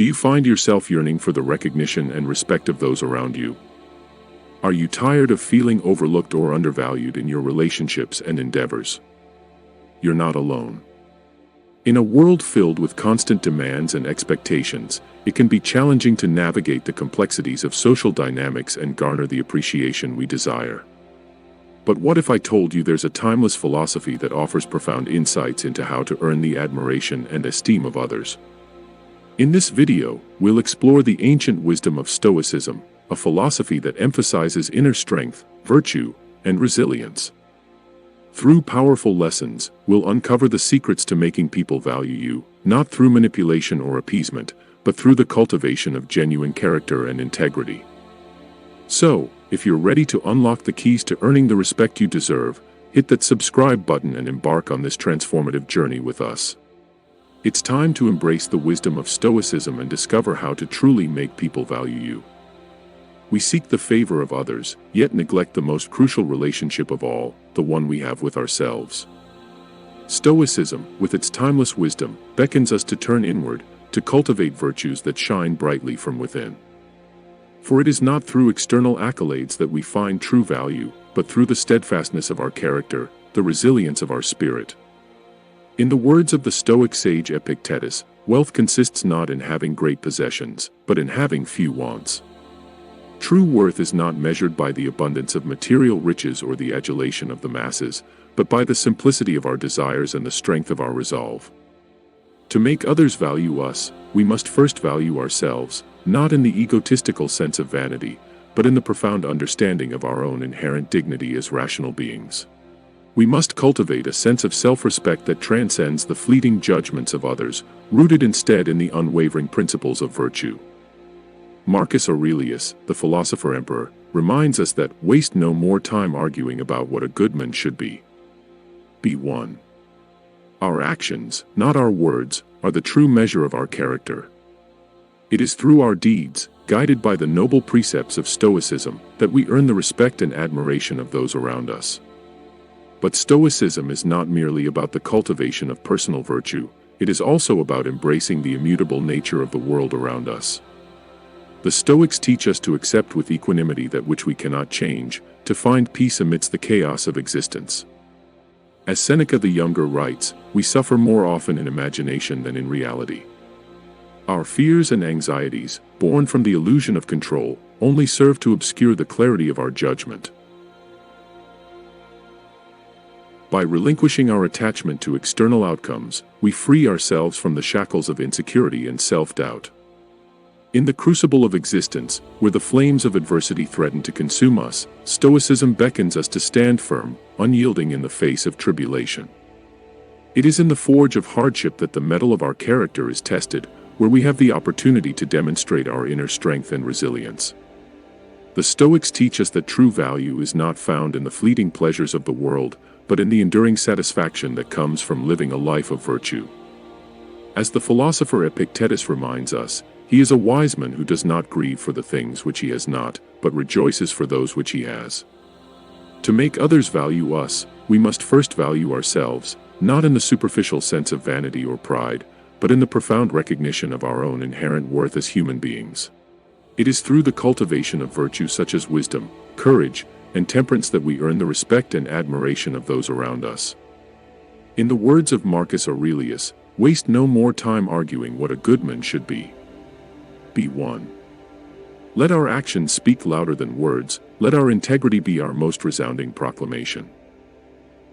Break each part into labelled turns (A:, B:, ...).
A: Do you find yourself yearning for the recognition and respect of those around you? Are you tired of feeling overlooked or undervalued in your relationships and endeavors? You're not alone. In a world filled with constant demands and expectations, it can be challenging to navigate the complexities of social dynamics and garner the appreciation we desire. But what if I told you there's a timeless philosophy that offers profound insights into how to earn the admiration and esteem of others? In this video, we'll explore the ancient wisdom of Stoicism, a philosophy that emphasizes inner strength, virtue, and resilience. Through powerful lessons, we'll uncover the secrets to making people value you, not through manipulation or appeasement, but through the cultivation of genuine character and integrity. So, if you're ready to unlock the keys to earning the respect you deserve, hit that subscribe button and embark on this transformative journey with us. It's time to embrace the wisdom of Stoicism and discover how to truly make people value you. We seek the favor of others, yet neglect the most crucial relationship of all, the one we have with ourselves. Stoicism, with its timeless wisdom, beckons us to turn inward, to cultivate virtues that shine brightly from within. For it is not through external accolades that we find true value, but through the steadfastness of our character, the resilience of our spirit. In the words of the Stoic sage Epictetus, wealth consists not in having great possessions, but in having few wants. True worth is not measured by the abundance of material riches or the adulation of the masses, but by the simplicity of our desires and the strength of our resolve. To make others value us, we must first value ourselves, not in the egotistical sense of vanity, but in the profound understanding of our own inherent dignity as rational beings. We must cultivate a sense of self-respect that transcends the fleeting judgments of others, rooted instead in the unwavering principles of virtue. Marcus Aurelius, the philosopher emperor, reminds us that waste no more time arguing about what a good man should be. Be one. Our actions, not our words, are the true measure of our character. It is through our deeds, guided by the noble precepts of Stoicism, that we earn the respect and admiration of those around us. But Stoicism is not merely about the cultivation of personal virtue, it is also about embracing the immutable nature of the world around us. The Stoics teach us to accept with equanimity that which we cannot change, to find peace amidst the chaos of existence. As Seneca the Younger writes, we suffer more often in imagination than in reality. Our fears and anxieties, born from the illusion of control, only serve to obscure the clarity of our judgment. By relinquishing our attachment to external outcomes, we free ourselves from the shackles of insecurity and self-doubt. In the crucible of existence, where the flames of adversity threaten to consume us, Stoicism beckons us to stand firm, unyielding in the face of tribulation. It is in the forge of hardship that the metal of our character is tested, where we have the opportunity to demonstrate our inner strength and resilience. The Stoics teach us that true value is not found in the fleeting pleasures of the world, but in the enduring satisfaction that comes from living a life of virtue. As the philosopher Epictetus reminds us, he is a wise man who does not grieve for the things which he has not, but rejoices for those which he has. To make others value us, we must first value ourselves, not in the superficial sense of vanity or pride, but in the profound recognition of our own inherent worth as human beings. It is through the cultivation of virtues such as wisdom, courage, and temperance that we earn the respect and admiration of those around us. In the words of Marcus Aurelius, waste no more time arguing what a good man should be. Be one. Let our actions speak louder than words, let our integrity be our most resounding proclamation.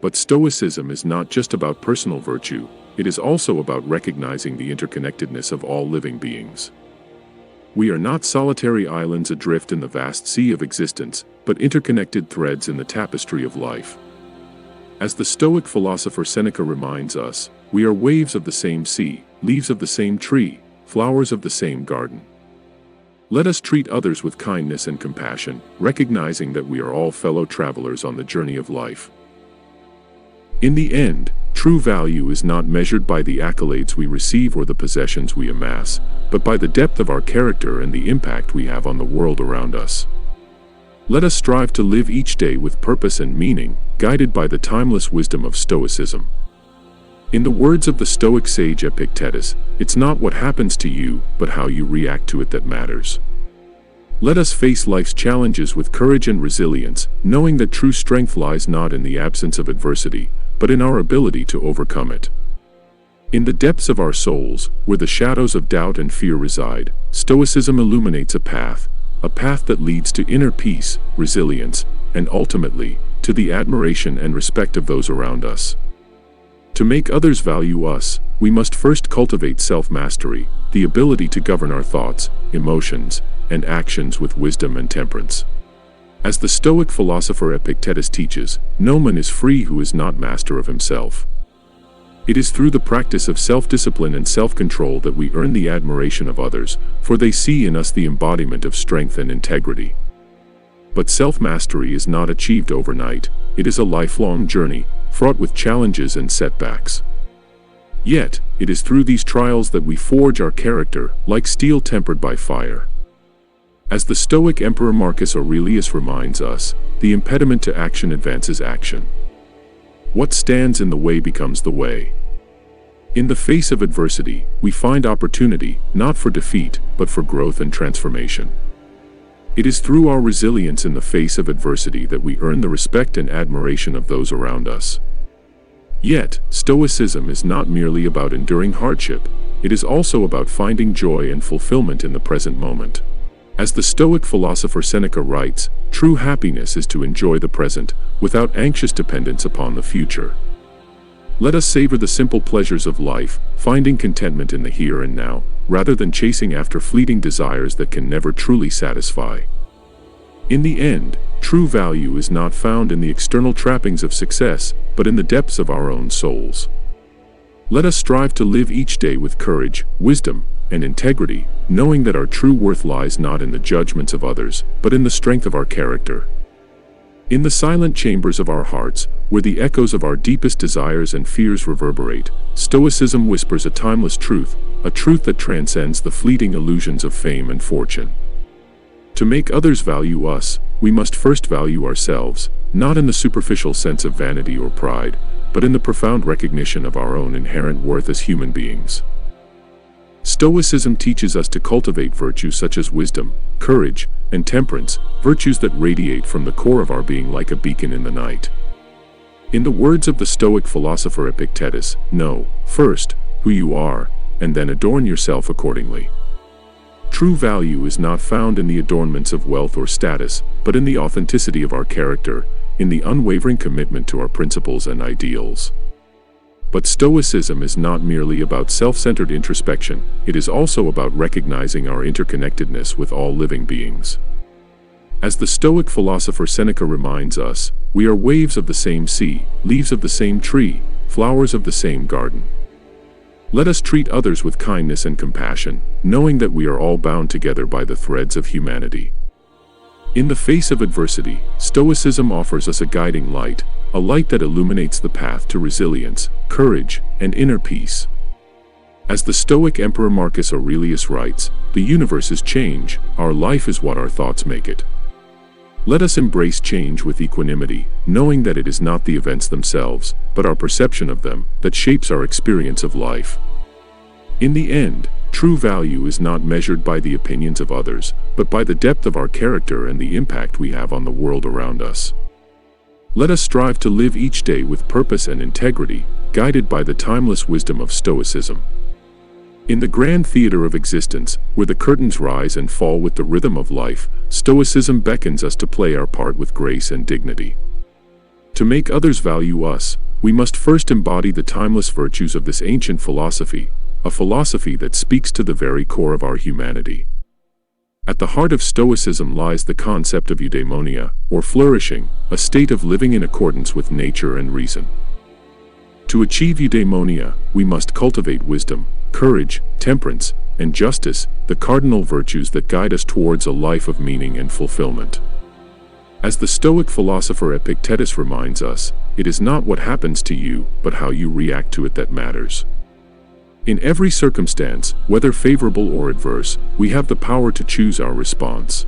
A: But Stoicism is not just about personal virtue, it is also about recognizing the interconnectedness of all living beings. We are not solitary islands adrift in the vast sea of existence, but interconnected threads in the tapestry of life. As the Stoic philosopher Seneca reminds us, we are waves of the same sea, leaves of the same tree, flowers of the same garden. Let us treat others with kindness and compassion, recognizing that we are all fellow travelers on the journey of life. In the end, true value is not measured by the accolades we receive or the possessions we amass, but by the depth of our character and the impact we have on the world around us. Let us strive to live each day with purpose and meaning, guided by the timeless wisdom of Stoicism. In the words of the Stoic sage Epictetus, it's not what happens to you, but how you react to it that matters. Let us face life's challenges with courage and resilience, knowing that true strength lies not in the absence of adversity, but in our ability to overcome it. In the depths of our souls, where the shadows of doubt and fear reside, Stoicism illuminates a path that leads to inner peace, resilience, and ultimately, to the admiration and respect of those around us. To make others value us, we must first cultivate self-mastery, the ability to govern our thoughts, emotions, and actions with wisdom and temperance. As the Stoic philosopher Epictetus teaches, no man is free who is not master of himself. It is through the practice of self-discipline and self-control that we earn the admiration of others, for they see in us the embodiment of strength and integrity. But self-mastery is not achieved overnight. It is a lifelong journey, fraught with challenges and setbacks. Yet, it is through these trials that we forge our character, like steel tempered by fire. As the Stoic Emperor Marcus Aurelius reminds us, the impediment to action advances action. What stands in the way becomes the way. In the face of adversity, we find opportunity, not for defeat, but for growth and transformation. It is through our resilience in the face of adversity that we earn the respect and admiration of those around us. Yet, Stoicism is not merely about enduring hardship, it is also about finding joy and fulfillment in the present moment. As the Stoic philosopher Seneca writes, true happiness is to enjoy the present, without anxious dependence upon the future. Let us savor the simple pleasures of life, finding contentment in the here and now, rather than chasing after fleeting desires that can never truly satisfy. In the end, true value is not found in the external trappings of success, but in the depths of our own souls. Let us strive to live each day with courage, wisdom, and integrity, knowing that our true worth lies not in the judgments of others, but in the strength of our character. In the silent chambers of our hearts, where the echoes of our deepest desires and fears reverberate, Stoicism whispers a timeless truth, a truth that transcends the fleeting illusions of fame and fortune. To make others value us, we must first value ourselves, not in the superficial sense of vanity or pride, but in the profound recognition of our own inherent worth as human beings. Stoicism teaches us to cultivate virtues such as wisdom, courage, and temperance, virtues that radiate from the core of our being like a beacon in the night. In the words of the Stoic philosopher Epictetus, know, first, who you are, and then adorn yourself accordingly. True value is not found in the adornments of wealth or status, but in the authenticity of our character, in the unwavering commitment to our principles and ideals. But Stoicism is not merely about self-centered introspection, it is also about recognizing our interconnectedness with all living beings. As the Stoic philosopher Seneca reminds us, we are waves of the same sea, leaves of the same tree, flowers of the same garden. Let us treat others with kindness and compassion, knowing that we are all bound together by the threads of humanity. In the face of adversity, Stoicism offers us a guiding light, a light that illuminates the path to resilience, courage, and inner peace. As the Stoic Emperor Marcus Aurelius writes, the universe is change, our life is what our thoughts make it. Let us embrace change with equanimity, knowing that it is not the events themselves, but our perception of them, that shapes our experience of life. In the end, true value is not measured by the opinions of others, but by the depth of our character and the impact we have on the world around us. Let us strive to live each day with purpose and integrity, guided by the timeless wisdom of Stoicism. In the grand theater of existence, where the curtains rise and fall with the rhythm of life, Stoicism beckons us to play our part with grace and dignity. To make others value us, we must first embody the timeless virtues of this ancient philosophy, a philosophy that speaks to the very core of our humanity. At the heart of Stoicism lies the concept of eudaimonia, or flourishing, a state of living in accordance with nature and reason. To achieve eudaimonia, we must cultivate wisdom, courage, temperance, and justice, the cardinal virtues that guide us towards a life of meaning and fulfillment. As the Stoic philosopher Epictetus reminds us, it is not what happens to you, but how you react to it that matters. In every circumstance, whether favorable or adverse, we have the power to choose our response.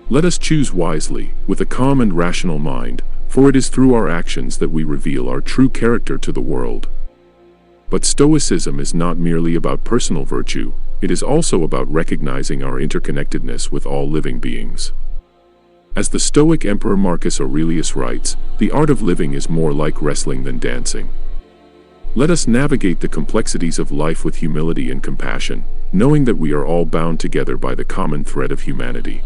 A: Let us choose wisely, with a calm and rational mind, for it is through our actions that we reveal our true character to the world. But Stoicism is not merely about personal virtue, it is also about recognizing our interconnectedness with all living beings. As the Stoic Emperor Marcus Aurelius writes, the art of living is more like wrestling than dancing. Let us navigate the complexities of life with humility and compassion, knowing that we are all bound together by the common thread of humanity.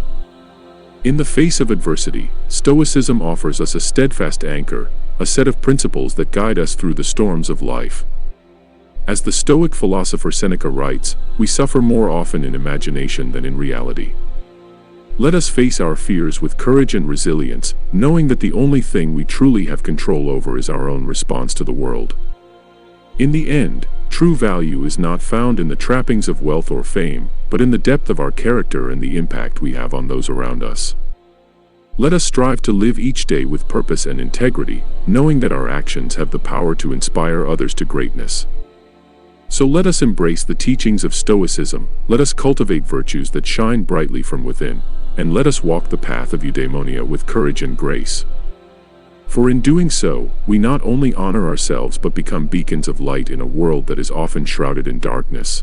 A: In the face of adversity, Stoicism offers us a steadfast anchor, a set of principles that guide us through the storms of life. As the Stoic philosopher Seneca writes, we suffer more often in imagination than in reality. Let us face our fears with courage and resilience, knowing that the only thing we truly have control over is our own response to the world. In the end, true value is not found in the trappings of wealth or fame, but in the depth of our character and the impact we have on those around us. Let us strive to live each day with purpose and integrity, knowing that our actions have the power to inspire others to greatness. So let us embrace the teachings of Stoicism, let us cultivate virtues that shine brightly from within, and let us walk the path of eudaimonia with courage and grace. For in doing so, we not only honor ourselves but become beacons of light in a world that is often shrouded in darkness.